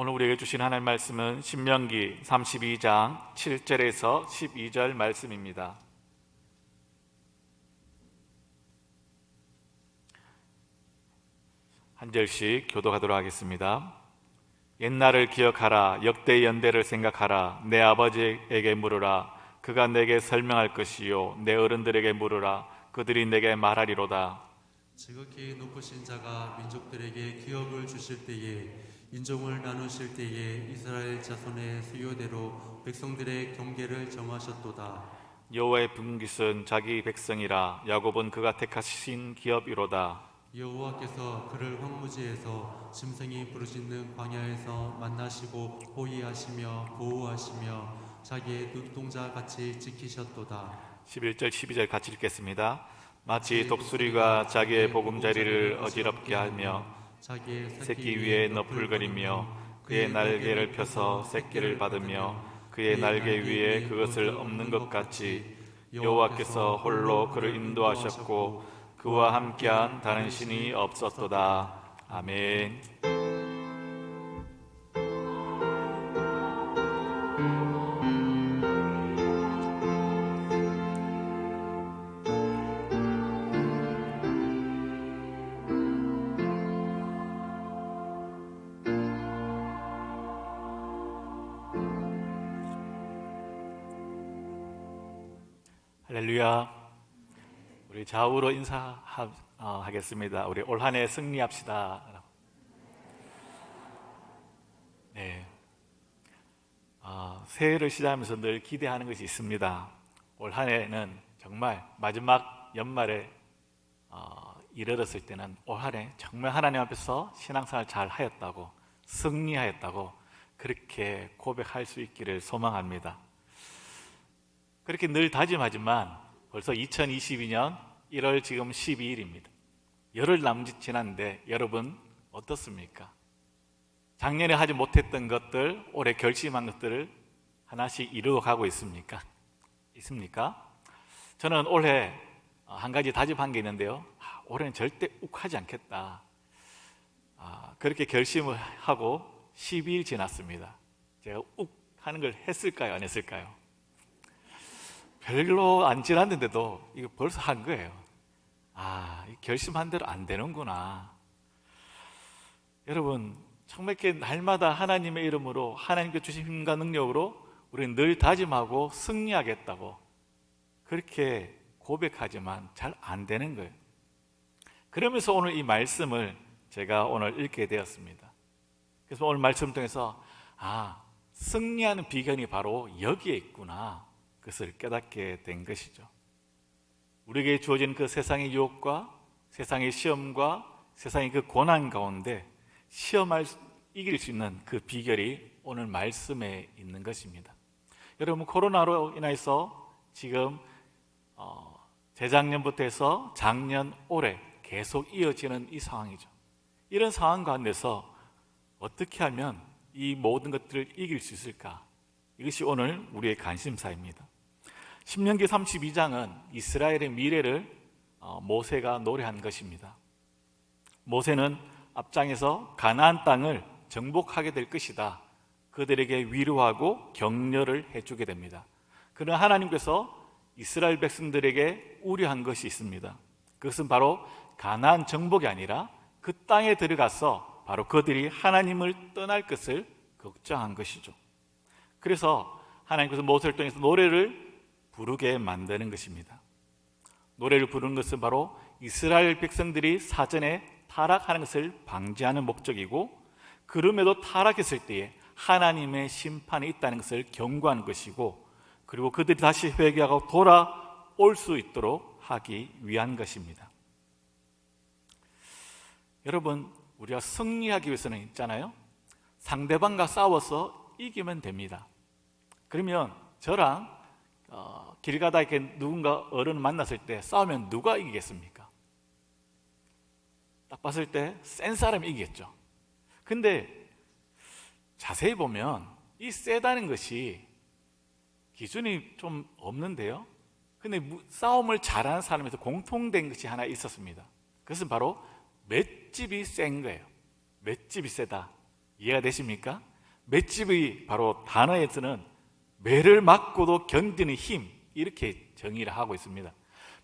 오늘 우리에게 주신 하나님 말씀은 신명기 32장 7절에서 12절 말씀입니다. 한 절씩 교독하도록 하겠습니다. 옛날을 기억하라. 역대 연대를 생각하라. 내 아버지에게 물으라. 그가 내게 설명할 것이요 내 어른들에게 물으라. 그들이 내게 말하리로다. 지극히 높으신 자가 민족들에게 기업을 주실 때에, 인종을 나누실 때에 이스라엘 자손의 수요대로 백성들의 경계를 정하셨도다. 여호와의 분깃은 자기 백성이라. 야곱은 그가 택하신 기업이로다. 여호와께서 그를 황무지에서 짐승이 부르짖는 광야에서 만나시고 호위하시며 보호하시며 자기의 눈동자 같이 지키셨도다. 11절 12절 같이 읽겠습니다. 마치 독수리가 자기의 보금자리를 어지럽게 하며 자기의 새끼 위에 너풀거리며 그의 날개를 펴서 새끼를 받으며 그의 날개 위에 그것을 엎는 것 같이 여호와께서 홀로 그를 인도하셨고 그와 함께한 다른 신이 없었도다. 아멘. 할렐루야. 우리 좌우로 인사하겠습니다. 우리 올 한 해 승리합시다. 네. 새해를 시작하면서 늘 기대하는 것이 있습니다. 올 한 해는 정말 마지막 연말에 이르렀을 때는 올 한 해 정말 하나님 앞에서 신앙생활 잘 하였다고, 승리하였다고 그렇게 고백할 수 있기를 소망합니다. 그렇게 늘 다짐하지만 벌써 2022년 1월 지금 12일입니다. 열흘 남짓 지났는데 여러분 어떻습니까? 작년에 하지 못했던 것들, 올해 결심한 것들을 하나씩 이루어가고 있습니까? 저는 올해 한 가지 다짐한 게 있는데요. 올해는 절대 욱하지 않겠다. 그렇게 결심을 하고 12일 지났습니다. 제가 욱하는 걸 했을까요? 안 했을까요? 별로 안 지났는데도 이거 벌써 한 거예요. 결심한 대로 안 되는구나. 여러분, 정말 이렇게 날마다 하나님의 이름으로, 하나님께 주신 힘과 능력으로 우리는 늘 다짐하고 승리하겠다고 그렇게 고백하지만 잘 안 되는 거예요. 그러면서 오늘 이 말씀을 제가 오늘 읽게 되었습니다. 그래서 오늘 말씀을 통해서 승리하는 비결이 바로 여기에 있구나, 그것을 깨닫게 된 것이죠. 우리에게 주어진 그 세상의 유혹과 세상의 시험과 세상의 그 고난 가운데 이길 수 있는 그 비결이 오늘 말씀에 있는 것입니다. 여러분, 코로나로 인해서 지금 재작년부터 해서 작년, 올해 계속 이어지는 이 상황이죠. 이런 상황 가운데서 어떻게 하면 이 모든 것들을 이길 수 있을까? 이것이 오늘 우리의 관심사입니다. 신명기 32장은 이스라엘의 미래를 모세가 노래한 것입니다. 모세는 앞장에서 가나안 땅을 정복하게 될 것이다, 그들에게 위로하고 격려를 해주게 됩니다. 그러나 하나님께서 이스라엘 백성들에게 우려한 것이 있습니다. 그것은 바로 가나안 정복이 아니라 그 땅에 들어가서 바로 그들이 하나님을 떠날 것을 걱정한 것이죠. 그래서 하나님께서 모세를 통해서 노래를 부르게 만드는 것입니다. 노래를 부르는 것은 바로 이스라엘 백성들이 사전에 타락하는 것을 방지하는 목적이고, 그럼에도 타락했을 때에 하나님의 심판이 있다는 것을 경고하는 것이고, 그리고 그들이 다시 회개하고 돌아올 수 있도록 하기 위한 것입니다. 여러분, 우리가 승리하기 위해서는 있잖아요, 상대방과 싸워서 이기면 됩니다. 그러면 저랑 길 가다 이렇게 누군가 어른을 만났을 때 싸우면 누가 이기겠습니까? 딱 봤을 때 센 사람이 이기겠죠. 근데 자세히 보면 이 세다는 것이 기준이 좀 없는데요. 근데 싸움을 잘하는 사람에서 공통된 것이 하나 있었습니다. 그것은 바로 맷집이 센 거예요. 맷집이 세다. 이해가 되십니까? 맷집의 바로 단어에서는 매를 맞고도 견디는 힘, 이렇게 정의를 하고 있습니다.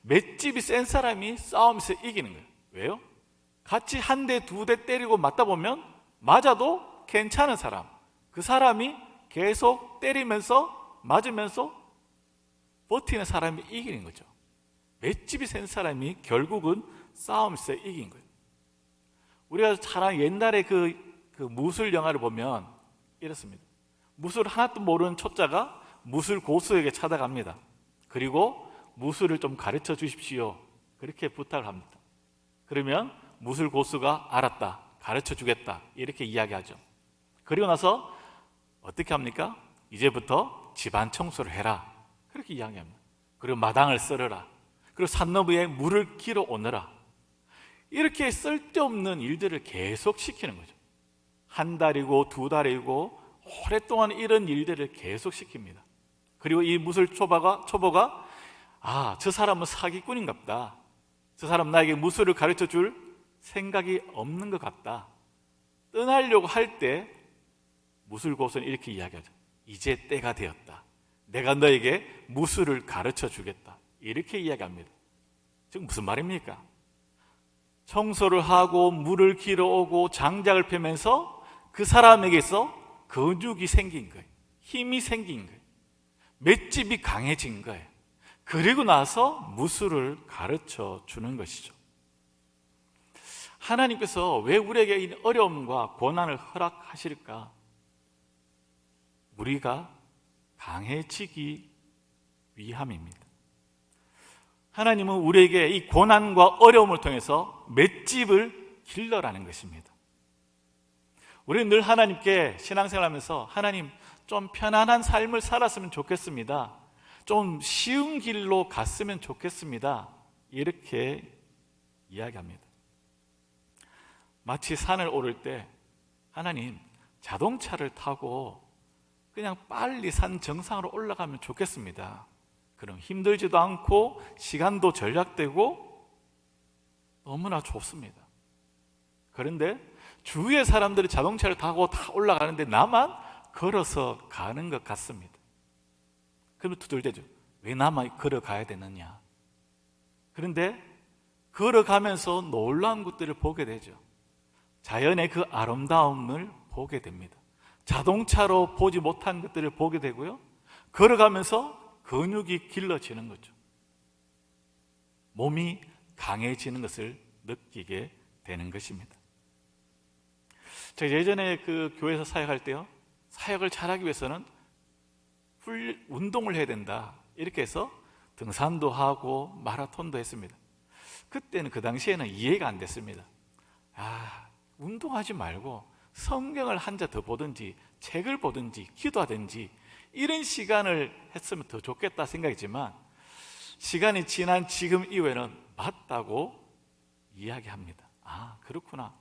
맷집이 센 사람이 싸움에서 이기는 거예요. 왜요? 같이 한 대, 두 대 때리고 맞다 보면 맞아도 괜찮은 사람, 그 사람이 계속 때리면서 맞으면서 버티는 사람이 이기는 거죠. 맷집이 센 사람이 결국은 싸움에서 이긴 거예요. 우리가 잘 옛날에 그 무술 영화를 보면 이렇습니다. 무술 하나도 모르는 초짜가 무술 고수에게 찾아갑니다. 그리고 무술을 좀 가르쳐 주십시오, 그렇게 부탁을 합니다. 그러면 무술 고수가 알았다, 가르쳐 주겠다, 이렇게 이야기하죠. 그리고 나서 어떻게 합니까? 이제부터 집안 청소를 해라, 그렇게 이야기합니다. 그리고 마당을 썰어라, 그리고 산너부에 물을 길어 오너라, 이렇게 쓸데없는 일들을 계속 시키는 거죠. 한 달이고 두 달이고 오랫동안 이런 일들을 계속 시킵니다. 그리고 이 무술 초보가 저 사람은 사기꾼인가 보다, 저 사람 나에게 무술을 가르쳐 줄 생각이 없는 것 같다, 떠나려고 할 때 무술 고수는 이렇게 이야기하죠. 이제 때가 되었다, 내가 너에게 무술을 가르쳐 주겠다, 이렇게 이야기합니다. 지금 무슨 말입니까? 청소를 하고 물을 길어오고 장작을 펴면서 그 사람에게서 근육이 생긴 거예요. 힘이 생긴 거예요. 맷집이 강해진 거예요. 그리고 나서 무술을 가르쳐 주는 것이죠. 하나님께서 왜 우리에게 이 어려움과 고난을 허락하실까? 우리가 강해지기 위함입니다. 하나님은 우리에게 이 고난과 어려움을 통해서 맷집을 길러라는 것입니다. 우리는 늘 하나님께 신앙생활하면서 하나님, 좀 편안한 삶을 살았으면 좋겠습니다, 좀 쉬운 길로 갔으면 좋겠습니다, 이렇게 이야기합니다. 마치 산을 오를 때 하나님, 자동차를 타고 그냥 빨리 산 정상으로 올라가면 좋겠습니다, 그럼 힘들지도 않고 시간도 절약되고 너무나 좋습니다. 그런데 주위의 사람들이 자동차를 타고 다 올라가는데 나만 걸어서 가는 것 같습니다. 그러면 두들대죠. 왜 나만 걸어가야 되느냐? 그런데 걸어가면서 놀라운 것들을 보게 되죠. 자연의 그 아름다움을 보게 됩니다. 자동차로 보지 못한 것들을 보게 되고요, 걸어가면서 근육이 길러지는 거죠. 몸이 강해지는 것을 느끼게 되는 것입니다. 제가 예전에 그 교회에서 사역할 때요, 사역을 잘하기 위해서는 운동을 해야 된다, 이렇게 해서 등산도 하고 마라톤도 했습니다. 그때는 그 당시에는 이해가 안 됐습니다. 운동하지 말고 성경을 한 자 더 보든지 책을 보든지 기도하든지 이런 시간을 했으면 더 좋겠다 생각이지만, 시간이 지난 지금 이후에는 맞다고 이야기합니다. 그렇구나,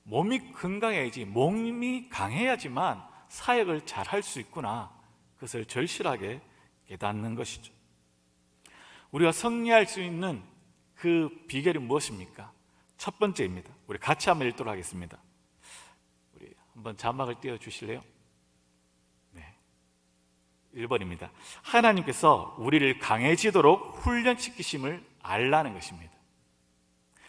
몸이 건강해야지, 몸이 강해야지만 사역을 잘 할 수 있구나, 그것을 절실하게 깨닫는 것이죠. 우리가 승리할 수 있는 그 비결이 무엇입니까? 첫 번째입니다. 우리 같이 한번 읽도록 하겠습니다. 우리 한번 자막을 띄워주실래요? 네, 1번입니다. 하나님께서 우리를 강해지도록 훈련시키심을 알라는 것입니다.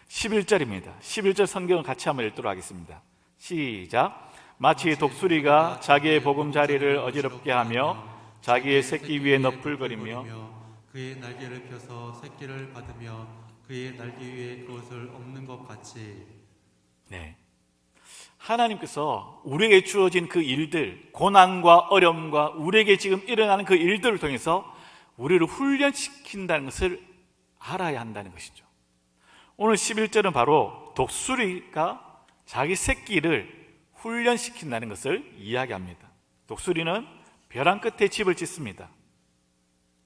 11절입니다. 11절 성경을 같이 한번 읽도록 하겠습니다. 시작. 마치 독수리가 자기의 보금자리를 어지럽게 하며 자기의 새끼 위에 너풀거리며 그의 날개를 펴서 새끼를 받으며 그의 날개 위에 그것을 엎는 것 같이. 네, 하나님께서 우리에게 주어진 그 일들, 고난과 어려움과 우리에게 지금 일어나는 그 일들을 통해서 우리를 훈련시킨다는 것을 알아야 한다는 것이죠. 오늘 11절은 바로 독수리가 자기 새끼를 훈련시킨다는 것을 이야기합니다. 독수리는 벼랑 끝에 집을 짓습니다.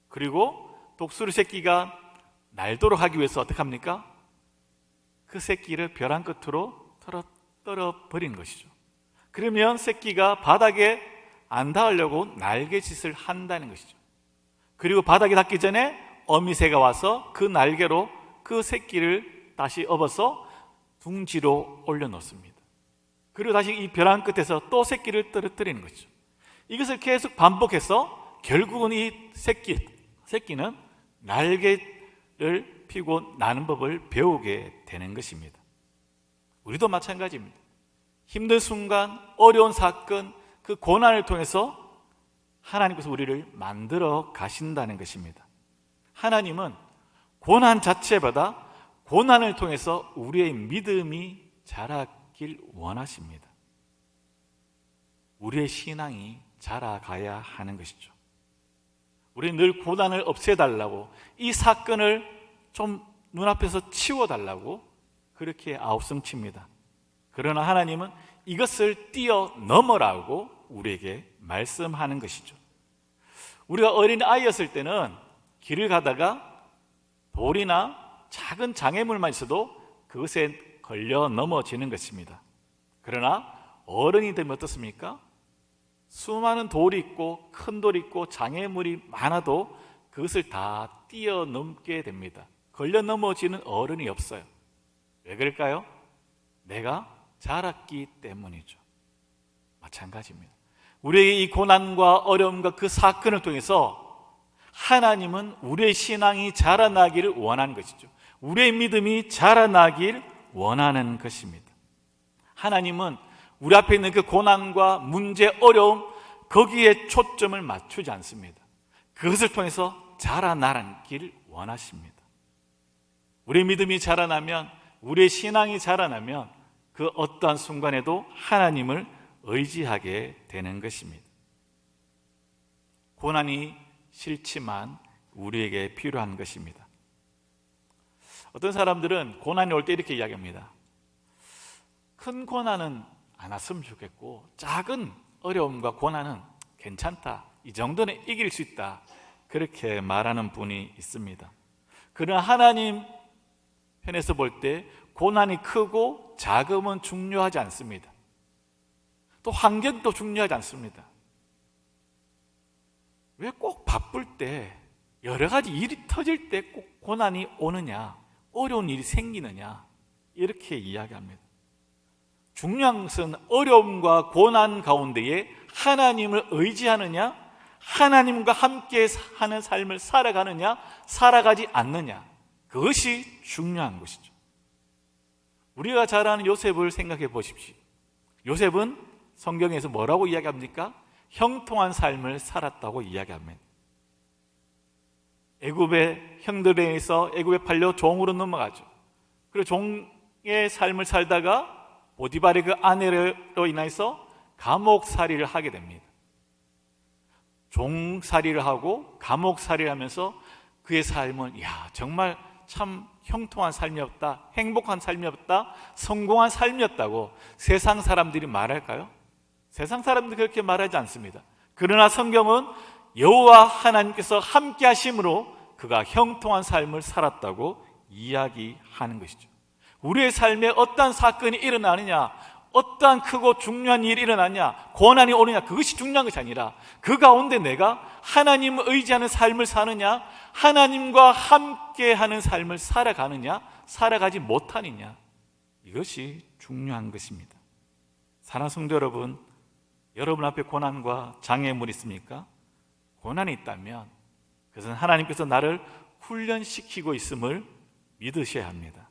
그리고 독수리 새끼가 날도록 하기 위해서 어떻게 합니까? 그 새끼를 벼랑 끝으로 떨어버리는 것이죠. 그러면 새끼가 바닥에 안 닿으려고 날개짓을 한다는 것이죠. 그리고 바닥에 닿기 전에 어미새가 와서 그 날개로 그 새끼를 다시 업어서 둥지로 올려놓습니다. 그리고 다시 이 벼랑 끝에서 또 새끼를 떨어뜨리는 거죠. 이것을 계속 반복해서 결국은 이 새끼는 날개를 피고 나는 법을 배우게 되는 것입니다. 우리도 마찬가지입니다. 힘든 순간, 어려운 사건, 그 고난을 통해서 하나님께서 우리를 만들어 가신다는 것입니다. 하나님은 고난 자체보다 고난을 통해서 우리의 믿음이 자라길 원하십니다. 우리의 신앙이 자라가야 하는 것이죠. 우리는 늘 고난을 없애달라고, 이 사건을 좀 눈앞에서 치워달라고 그렇게 아우성칩니다. 그러나 하나님은 이것을 뛰어넘어라고 우리에게 말씀하는 것이죠. 우리가 어린 아이였을 때는 길을 가다가 돌이나 작은 장애물만 있어도 그것에 걸려 넘어지는 것입니다. 그러나 어른이 되면 어떻습니까? 수많은 돌이 있고 큰 돌이 있고 장애물이 많아도 그것을 다 뛰어넘게 됩니다. 걸려 넘어지는 어른이 없어요. 왜 그럴까요? 내가 자랐기 때문이죠. 마찬가지입니다. 우리의 이 고난과 어려움과 그 사건을 통해서 하나님은 우리의 신앙이 자라나기를 원하는 것이죠. 우리의 믿음이 자라나길 원하는 것입니다. 하나님은 우리 앞에 있는 그 고난과 문제, 어려움, 거기에 초점을 맞추지 않습니다. 그것을 통해서 자라나길 원하십니다. 우리의 믿음이 자라나면, 우리의 신앙이 자라나면 그 어떠한 순간에도 하나님을 의지하게 되는 것입니다. 고난이 싫지만 우리에게 필요한 것입니다. 어떤 사람들은 고난이 올 때 이렇게 이야기합니다. 큰 고난은 안 왔으면 좋겠고 작은 어려움과 고난은 괜찮다, 이 정도는 이길 수 있다, 그렇게 말하는 분이 있습니다. 그러나 하나님 편에서 볼 때 고난이 크고 작음은 중요하지 않습니다. 또 환경도 중요하지 않습니다. 왜 꼭 바쁠 때, 여러 가지 일이 터질 때 꼭 고난이 오느냐, 어려운 일이 생기느냐, 이렇게 이야기합니다. 중요한 것은 어려움과 고난 가운데에 하나님을 의지하느냐, 하나님과 함께 하는 삶을 살아가느냐, 살아가지 않느냐, 그것이 중요한 것이죠. 우리가 잘 아는 요셉을 생각해 보십시오. 요셉은 성경에서 뭐라고 이야기합니까? 형통한 삶을 살았다고 이야기합니다. 애굽의 형들에 의해서 애굽에 팔려 종으로 넘어가죠. 그리고 종의 삶을 살다가 보디발의 그 아내로 인해서 감옥살이를 하게 됩니다. 종살이를 하고 감옥살이를 하면서 그의 삶은 정말 참 형통한 삶이었다, 행복한 삶이었다, 성공한 삶이었다고 세상 사람들이 말할까요? 세상 사람들이 그렇게 말하지 않습니다. 그러나 성경은 여호와 하나님께서 함께 하심으로 그가 형통한 삶을 살았다고 이야기하는 것이죠. 우리의 삶에 어떠한 사건이 일어나느냐, 어떠한 크고 중요한 일이 일어나냐, 고난이 오느냐, 그것이 중요한 것이 아니라 그 가운데 내가 하나님을 의지하는 삶을 사느냐, 하나님과 함께하는 삶을 살아가느냐, 살아가지 못하느냐, 이것이 중요한 것입니다. 사랑하는 성도 여러분, 여러분 앞에 고난과 장애물이 있습니까? 고난이 있다면 그것은 하나님께서 나를 훈련시키고 있음을 믿으셔야 합니다.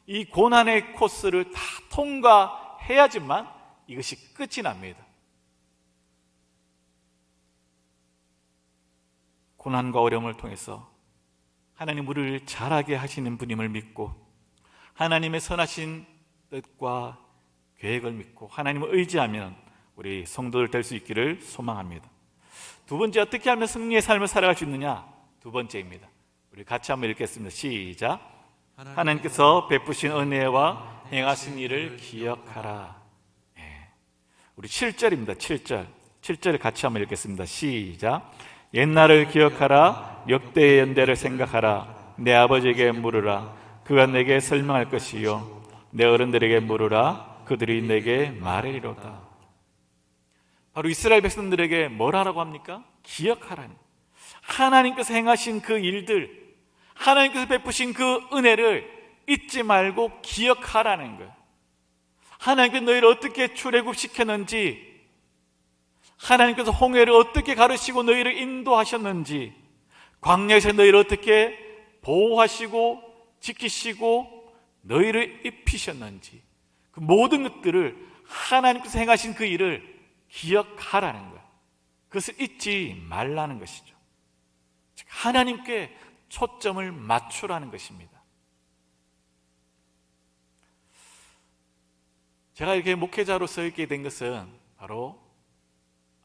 이 고난의 코스를 다 통과해야지만 이것이 끝이 납니다. 고난과 어려움을 통해서 하나님 우리를 자라게 하시는 분임을 믿고 하나님의 선하신 뜻과 계획을 믿고 하나님을 의지하면 우리 성도들 될 수 있기를 소망합니다. 두 번째, 어떻게 하면 승리의 삶을 살아갈 수 있느냐? 두 번째입니다. 우리 같이 한번 읽겠습니다. 시작. 하나님께서 베푸신 은혜와 행하신 일을 기억하라. 우리 7절입니다. 7절을 같이 한번 읽겠습니다. 시작. 옛날을 기억하라. 역대의 연대를 생각하라. 내 아버지에게 물으라. 그가 내게 설명할 것이요 내 어른들에게 물으라. 그들이 내게 말하리로다. 바로 이스라엘 백성들에게 뭘 하라고 합니까? 기억하라는, 하나님께서 행하신 그 일들, 하나님께서 베푸신 그 은혜를 잊지 말고 기억하라는 거예요. 하나님께서 너희를 어떻게 출애굽시켰는지, 하나님께서 홍해를 어떻게 가르시고 너희를 인도하셨는지, 광야에서 너희를 어떻게 보호하시고 지키시고 너희를 입히셨는지, 그 모든 것들을 하나님께서 행하신 그 일을 기억하라는 거예요. 그것을 잊지 말라는 것이죠. 즉 하나님께 초점을 맞추라는 것입니다. 제가 이렇게 목회자로서 있게 된 것은 바로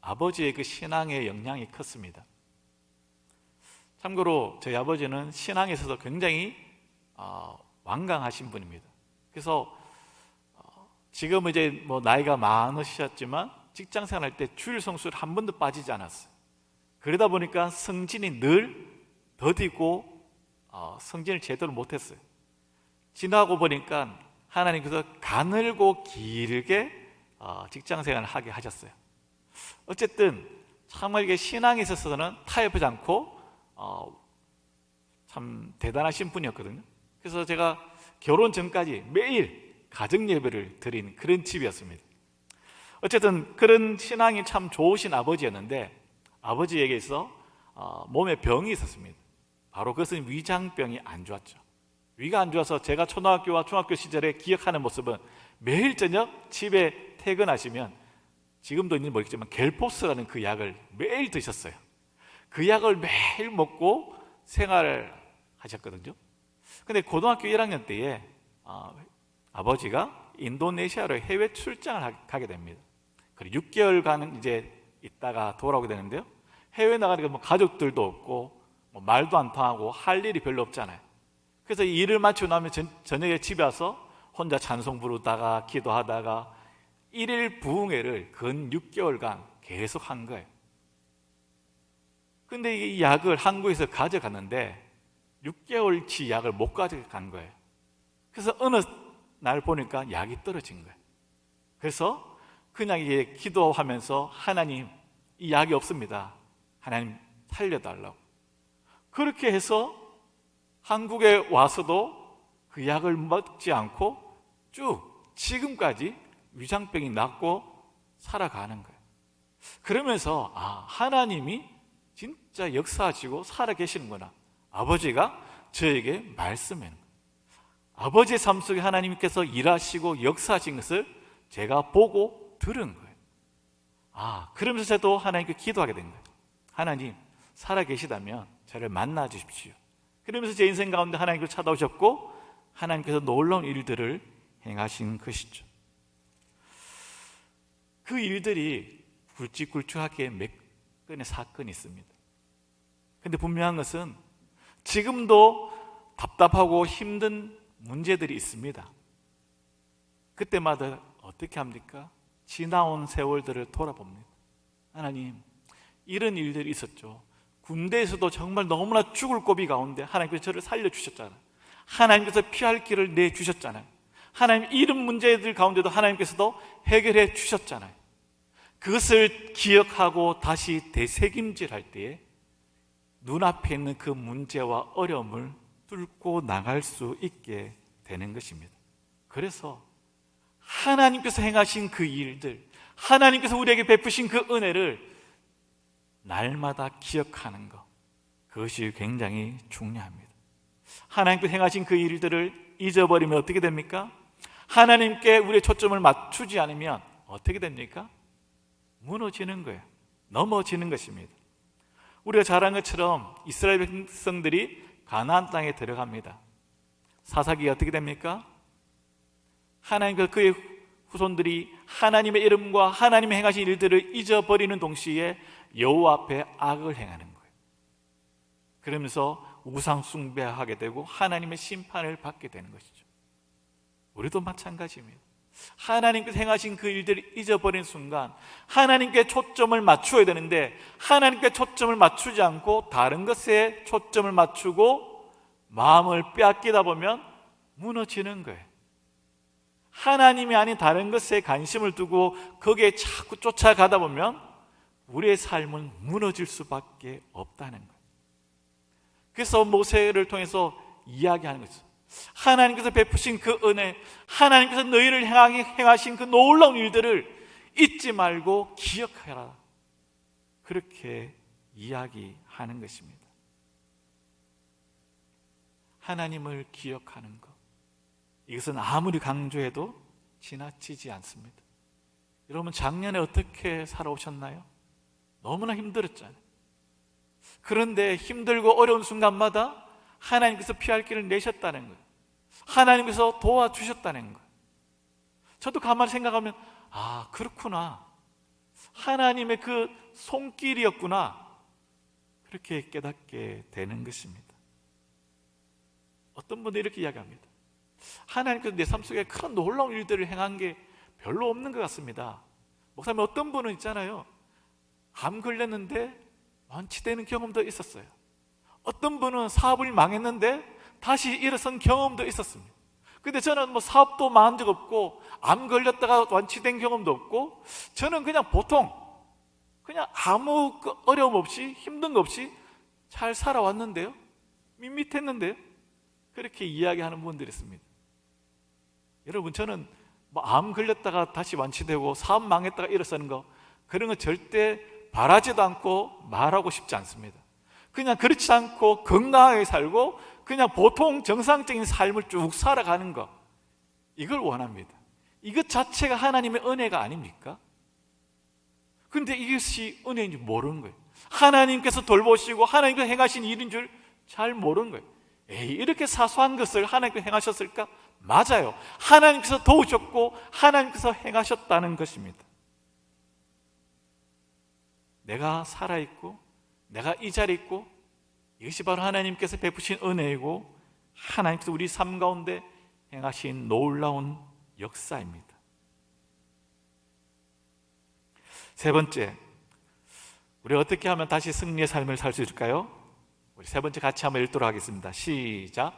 아버지의 그 신앙의 영향이 컸습니다. 참고로 저희 아버지는 신앙에 있어서 굉장히 완강하신 분입니다. 그래서 지금 이제 뭐 나이가 많으셨지만 직장 생활할 때 주일 성수를 한 번도 빠지지 않았어요. 그러다 보니까 성진이 늘 더디고 성진을 제대로 못했어요. 지나고 보니까 하나님께서 가늘고 길게 직장 생활을 하게 하셨어요. 어쨌든 정말 이게 신앙에 있어서는 타협하지 않고 참 대단하신 분이었거든요. 그래서 제가 결혼 전까지 매일 가정 예배를 드린 그런 집이었습니다. 어쨌든 그런 신앙이 참 좋으신 아버지였는데, 아버지에게서 몸에 병이 있었습니다. 바로 그것은 위장병이 안 좋았죠. 위가 안 좋아서 제가 초등학교와 중학교 시절에 기억하는 모습은 매일 저녁 집에 퇴근하시면, 지금도 있는지 모르겠지만 겔포스라는 그 약을 매일 드셨어요. 그 약을 매일 먹고 생활을 하셨거든요. 근데 고등학교 1학년 때에 아버지가 인도네시아로 해외 출장을 가게 됩니다. 그리고 6개월간 이제 있다가 돌아오게 되는데요, 해외 나가니까 뭐 가족들도 없고 뭐 말도 안 통하고 할 일이 별로 없잖아요. 그래서 일을 마치고 나면 저녁에 집에 와서 혼자 찬송 부르다가 기도하다가 1일 부흥회를 근 6개월간 계속 한 거예요. 근데 이 약을 한국에서 가져갔는데 6개월치 약을 못 가져간 거예요. 그래서 어느 날 보니까 약이 떨어진 거예요. 그래서 그냥 이게 기도하면서 하나님, 이 약이 없습니다. 하나님 살려달라고. 그렇게 해서 한국에 와서도 그 약을 먹지 않고 쭉 지금까지 위장병이 낫고 살아가는 거예요. 그러면서 하나님이 진짜 역사하시고 살아계시는구나. 아버지가 저에게 말씀하는 거예요. 아버지의 삶 속에 하나님께서 일하시고 역사하신 것을 제가 보고 들은 거예요. 그러면서 저도 하나님께 기도하게 된 거예요. 하나님, 살아계시다면 저를 만나 주십시오. 그러면서 제 인생 가운데 하나님께서 찾아오셨고 하나님께서 놀라운 일들을 행하신 것이죠. 그 일들이 굵직굵직하게 몇 건의 사건이 있습니다. 근데 분명한 것은 지금도 답답하고 힘든 문제들이 있습니다. 그때마다 어떻게 합니까? 지나온 세월들을 돌아봅니다. 하나님, 이런 일들이 있었죠. 군대에서도 정말 너무나 죽을 고비 가운데 하나님께서 저를 살려주셨잖아요. 하나님께서 피할 길을 내주셨잖아요. 하나님, 이런 문제들 가운데도 하나님께서도 해결해 주셨잖아요. 그것을 기억하고 다시 되새김질할 때에 눈앞에 있는 그 문제와 어려움을 뚫고 나갈 수 있게 되는 것입니다. 그래서 하나님께서 행하신 그 일들, 하나님께서 우리에게 베푸신 그 은혜를 날마다 기억하는 것, 그것이 굉장히 중요합니다. 하나님께서 행하신 그 일들을 잊어버리면 어떻게 됩니까? 하나님께 우리의 초점을 맞추지 않으면 어떻게 됩니까? 무너지는 거예요. 넘어지는 것입니다. 우리가 잘 아는 것처럼 이스라엘 백성들이 가나안 땅에 들어갑니다. 사사기가 어떻게 됩니까? 하나님과 그의 후손들이 하나님의 이름과 하나님의 행하신 일들을 잊어버리는 동시에 여호와 앞에 악을 행하는 거예요. 그러면서 우상 숭배하게 되고 하나님의 심판을 받게 되는 것이죠. 우리도 마찬가지입니다. 하나님께서 행하신 그 일들을 잊어버린 순간 하나님께 초점을 맞추어야 되는데 하나님께 초점을 맞추지 않고 다른 것에 초점을 맞추고 마음을 빼앗기다 보면 무너지는 거예요. 하나님이 아닌 다른 것에 관심을 두고 거기에 자꾸 쫓아가다 보면 우리의 삶은 무너질 수밖에 없다는 거예요. 그래서 모세를 통해서 이야기하는 거죠. 하나님께서 베푸신 그 은혜, 하나님께서 너희를 향하게 행하신 그 놀라운 일들을 잊지 말고 기억하라. 그렇게 이야기하는 것입니다. 하나님을 기억하는 것, 이것은 아무리 강조해도 지나치지 않습니다. 여러분, 작년에 어떻게 살아오셨나요? 너무나 힘들었잖아요. 그런데 힘들고 어려운 순간마다 하나님께서 피할 길을 내셨다는 거예요. 하나님께서 도와주셨다는 거예요. 저도 가만히 생각하면 아, 그렇구나, 하나님의 그 손길이었구나, 그렇게 깨닫게 되는 것입니다. 어떤 분들이 이렇게 이야기합니다. 하나님께서 내 삶 속에 큰 놀라운 일들을 행한 게 별로 없는 것 같습니다. 목사님, 어떤 분은 있잖아요, 암 걸렸는데 완치되는 경험도 있었어요. 어떤 분은 사업을 망했는데 다시 일어선 경험도 있었습니다. 근데 저는 뭐 사업도 망한 적 없고 암 걸렸다가 완치된 경험도 없고, 저는 그냥 보통 그냥 아무 어려움 없이 힘든 거 없이 잘 살아왔는데요, 밋밋했는데요, 그렇게 이야기하는 분들이 있습니다. 여러분, 저는 뭐 암 걸렸다가 다시 완치되고 사업 망했다가 일어서는 거, 그런 거 절대 바라지도 않고 말하고 싶지 않습니다. 그냥 그렇지 않고 건강하게 살고 그냥 보통 정상적인 삶을 쭉 살아가는 것, 이걸 원합니다. 이것 자체가 하나님의 은혜가 아닙니까? 그런데 이것이 은혜인지 모르는 거예요. 하나님께서 돌보시고 하나님께서 행하신 일인 줄 잘 모르는 거예요. 에이, 이렇게 사소한 것을 하나님께서 행하셨을까? 맞아요. 하나님께서 도우셨고 하나님께서 행하셨다는 것입니다. 내가 살아있고 내가 이 자리에 있고, 이것이 바로 하나님께서 베푸신 은혜이고 하나님께서 우리 삶 가운데 행하신 놀라운 역사입니다. 세 번째, 우리 어떻게 하면 다시 승리의 삶을 살 수 있을까요? 우리 세 번째 같이 한번 읽도록 하겠습니다. 시작.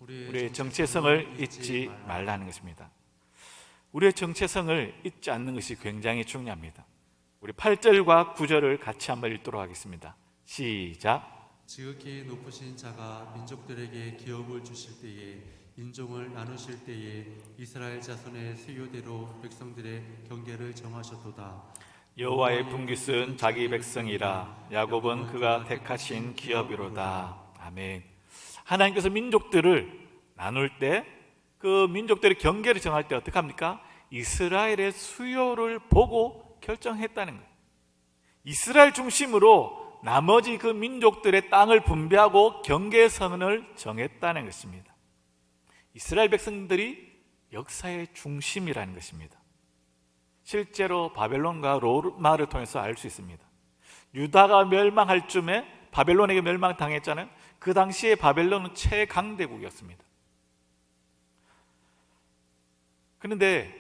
우리의 정체성을 잊지 말라는 것입니다. 우리의 정체성을 잊지 않는 것이 굉장히 중요합니다. 우리 8절과 9절을 같이 한번 읽도록 하겠습니다. 시작. 지극히 높으신 자가 민족들에게 기업을 주실 때에, 인종을 나누실 때에 이스라엘 자손의 수요대로 백성들의 경계를 정하셨도다. 여호와의 분깃은 자기 백성이라, 야곱은 그가 택하신 기업이로다. 아멘. 하나님께서 민족들을 나눌 때, 그 민족들의 경계를 정할 때 어떻게 합니까? 이스라엘의 수요를 보고 결정했다는 거예요. 이스라엘 중심으로 나머지 그 민족들의 땅을 분배하고 경계선을 정했다는 것입니다. 이스라엘 백성들이 역사의 중심이라는 것입니다. 실제로 바벨론과 로마를 통해서 알 수 있습니다. 유다가 멸망할 쯤에 바벨론에게 멸망당했잖아요. 그 당시에 바벨론은 최강대국이었습니다. 그런데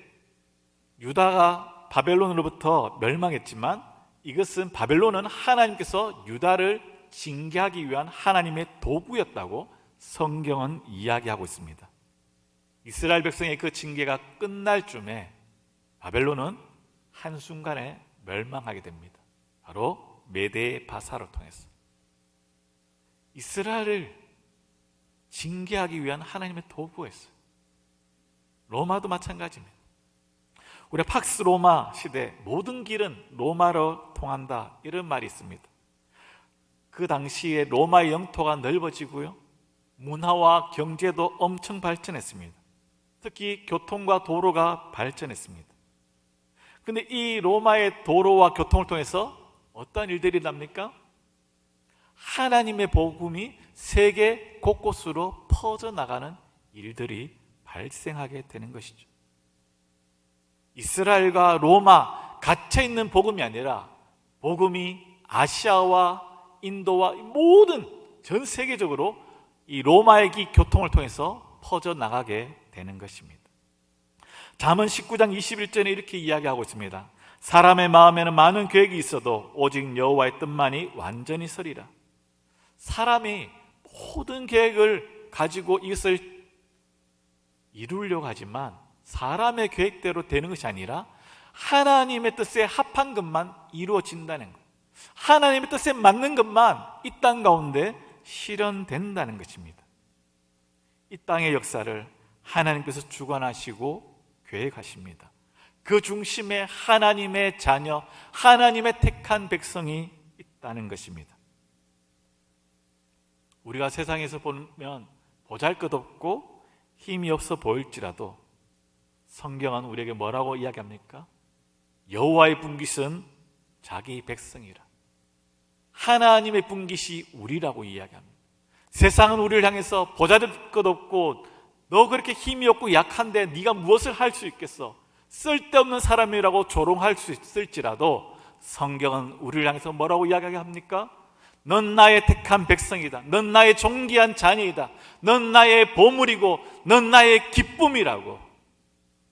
유다가 바벨론으로부터 멸망했지만, 이것은 바벨론은 하나님께서 유다를 징계하기 위한 하나님의 도구였다고 성경은 이야기하고 있습니다. 이스라엘 백성의 그 징계가 끝날 쯤에 바벨론은 한순간에 멸망하게 됩니다. 바로 메대 바사를 통해서. 이스라엘을 징계하기 위한 하나님의 도구였어요. 로마도 마찬가지입니다. 우리 팍스 로마 시대 모든 길은 로마로 통한다, 이런 말이 있습니다. 그 당시에 로마의 영토가 넓어지고요, 문화와 경제도 엄청 발전했습니다. 특히 교통과 도로가 발전했습니다. 근데 이 로마의 도로와 교통을 통해서 어떤 일들이 일어납니까? 하나님의 복음이 세계 곳곳으로 퍼져나가는 일들이 발생하게 되는 것이죠. 이스라엘과 로마 갇혀있는 복음이 아니라 복음이 아시아와 인도와 모든 전 세계적으로 이 로마의 길 교통을 통해서 퍼져나가게 되는 것입니다. 잠언 19장 21절에 이렇게 이야기하고 있습니다. 사람의 마음에는 많은 계획이 있어도 오직 여호와의 뜻만이 완전히 서리라. 사람이 모든 계획을 가지고 이것을 이루려고 하지만 사람의 계획대로 되는 것이 아니라 하나님의 뜻에 합한 것만 이루어진다는 것, 하나님의 뜻에 맞는 것만 이 땅 가운데 실현된다는 것입니다. 이 땅의 역사를 하나님께서 주관하시고 계획하십니다. 그 중심에 하나님의 자녀, 하나님의 택한 백성이 있다는 것입니다. 우리가 세상에서 보면 보잘것없고 힘이 없어 보일지라도 성경은 우리에게 뭐라고 이야기합니까? 여호와의 분깃은 자기 백성이라. 하나님의 분깃이 우리라고 이야기합니다. 세상은 우리를 향해서 보잘것없고 너 그렇게 힘이 없고 약한데 네가 무엇을 할 수 있겠어? 쓸데없는 사람이라고 조롱할 수 있을지라도 성경은 우리를 향해서 뭐라고 이야기합니까? 넌 나의 택한 백성이다. 넌 나의 존귀한 자녀이다. 넌 나의 보물이고 넌 나의 기쁨이라고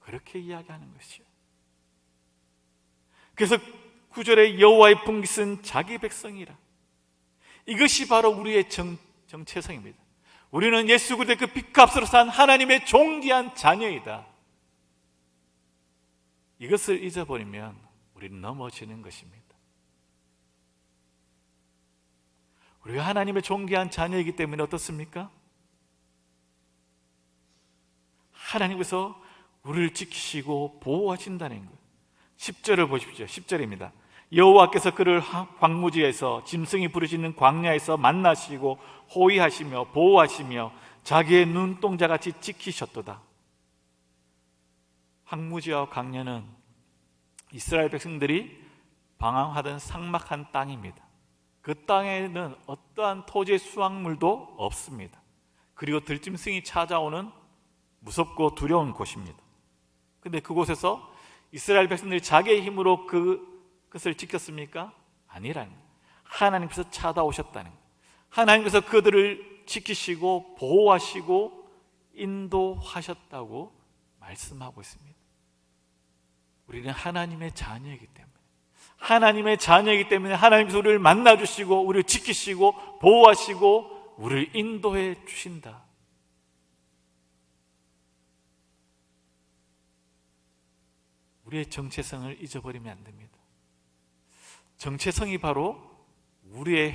그렇게 이야기하는 것이요. 그래서 9절에 여호와의 분깃은 자기 백성이라. 이것이 바로 우리의 정체성입니다. 우리는 예수 그리스도의 그 핏값으로 산 하나님의 존귀한 자녀이다. 이것을 잊어버리면 우리는 넘어지는 것입니다. 우리가 하나님의 존귀한 자녀이기 때문에 어떻습니까? 하나님께서 우리를 지키시고 보호하신다는 것. 10절을 보십시오. 10절입니다. 여호와께서 그를 황무지에서 짐승이 부르짖는 광야에서 만나시고 호위하시며 보호하시며 자기의 눈동자같이 지키셨도다. 황무지와 광야는 이스라엘 백성들이 방황하던 삭막한 땅입니다. 그 땅에는 어떠한 토지의 수확물도 없습니다. 그리고 들짐승이 찾아오는 무섭고 두려운 곳입니다. 근데 그곳에서 이스라엘 백성들이 자기의 힘으로 그것을 지켰습니까? 아니라는 거예요. 하나님께서 찾아오셨다는 거예요. 하나님께서 그들을 지키시고 보호하시고 인도하셨다고 말씀하고 있습니다. 우리는 하나님의 자녀이기 때문에 하나님께서 우리를 만나주시고 우리를 지키시고 보호하시고 우리를 인도해 주신다. 우리의 정체성을 잊어버리면 안 됩니다. 정체성이 바로 우리의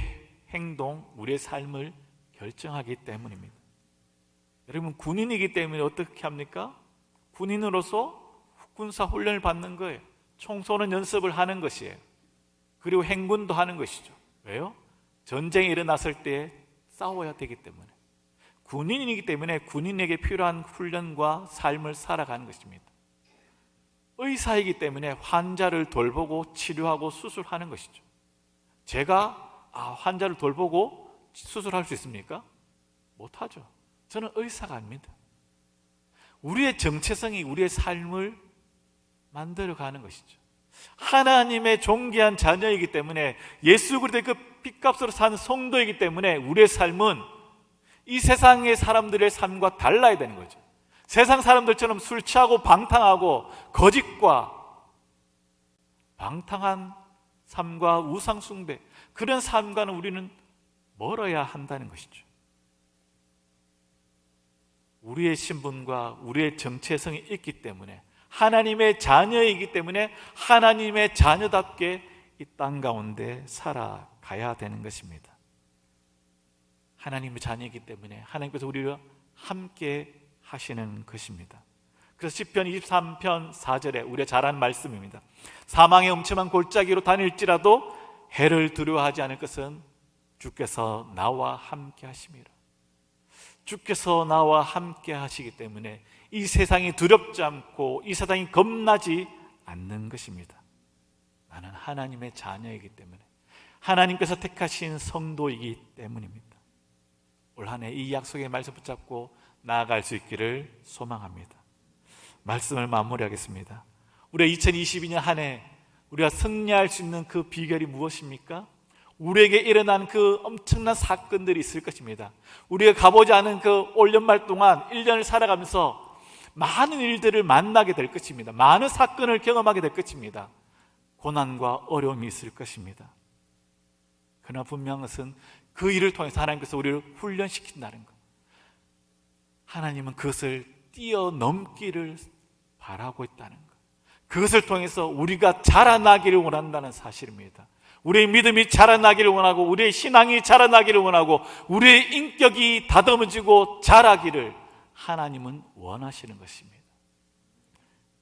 행동, 우리의 삶을 결정하기 때문입니다. 여러분, 군인이기 때문에 어떻게 합니까? 군인으로서 군사 훈련을 받는 거예요. 총 쏘는 연습을 하는 것이에요. 그리고 행군도 하는 것이죠. 왜요? 전쟁이 일어났을 때 싸워야 되기 때문에. 군인이기 때문에 군인에게 필요한 훈련과 삶을 살아가는 것입니다. 의사이기 때문에 환자를 돌보고 치료하고 수술하는 것이죠. 제가 환자를 돌보고 수술할 수 있습니까? 못하죠. 저는 의사가 아닙니다. 우리의 정체성이 우리의 삶을 만들어가는 것이죠. 하나님의 존귀한 자녀이기 때문에 예수 그리스도의 그 핏값으로 산 성도이기 때문에 우리의 삶은 이 세상의 사람들의 삶과 달라야 되는 거죠. 세상 사람들처럼 술 취하고 방탕하고 거짓과 방탕한 삶과 우상 숭배, 그런 삶과는 우리는 멀어야 한다는 것이죠. 우리의 신분과 우리의 정체성이 있기 때문에, 하나님의 자녀이기 때문에 하나님의 자녀답게 이 땅 가운데 살아가야 되는 것입니다. 하나님의 자녀이기 때문에 하나님께서 우리와 함께 하시는 것입니다. 그래서 시편 23편 4절에 우리가 잘 아는 말씀입니다. 사망의 음침한 골짜기로 다닐지라도 해를 두려워하지 않을 것은 주께서 나와 함께 하심이라. 주께서 나와 함께 하시기 때문에 이 세상이 두렵지 않고 이 세상이 겁나지 않는 것입니다. 나는 하나님의 자녀이기 때문에, 하나님께서 택하신 성도이기 때문입니다. 올 한 해 이 약속의 말씀 붙잡고 나아갈 수 있기를 소망합니다. 말씀을 마무리하겠습니다. 우리가 2022년 한 해 우리가 승리할 수 있는 그 비결이 무엇입니까? 우리에게 일어난 그 엄청난 사건들이 있을 것입니다. 우리가 가보지 않은 그 올 연말 동안 1년을 살아가면서 많은 일들을 만나게 될 것입니다. 많은 사건을 경험하게 될 것입니다. 고난과 어려움이 있을 것입니다. 그러나 분명한 것은 그 일을 통해서 하나님께서 우리를 훈련시킨다는 것, 하나님은 그것을 뛰어넘기를 바라고 있다는 것, 그것을 통해서 우리가 자라나기를 원한다는 사실입니다. 우리의 믿음이 자라나기를 원하고 우리의 신앙이 자라나기를 원하고 우리의 인격이 다듬어지고 자라기를 하나님은 원하시는 것입니다.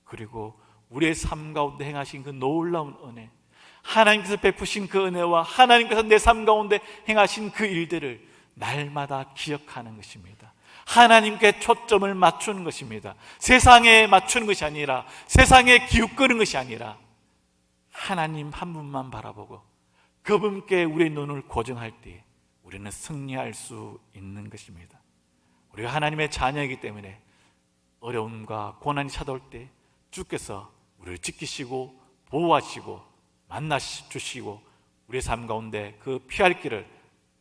그리고 우리의 삶 가운데 행하신 그 놀라운 은혜, 하나님께서 베푸신 그 은혜와 하나님께서 내 삶 가운데 행하신 그 일들을 날마다 기억하는 것입니다. 하나님께 초점을 맞추는 것입니다. 세상에 맞추는 것이 아니라, 세상에 기웃거리는 것이 아니라 하나님 한 분만 바라보고 그분께 우리의 눈을 고정할 때 우리는 승리할 수 있는 것입니다. 우리가 하나님의 자녀이기 때문에 어려움과 고난이 찾아올 때 주께서 우리를 지키시고 보호하시고 만나주시고 우리의 삶 가운데 그 피할 길을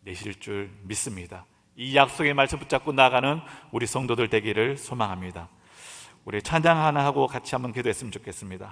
내실 줄 믿습니다. 이 약속의 말씀 붙잡고 나아가는 우리 성도들 되기를 소망합니다. 우리 찬양 하나 하고 같이 한번 기도했으면 좋겠습니다.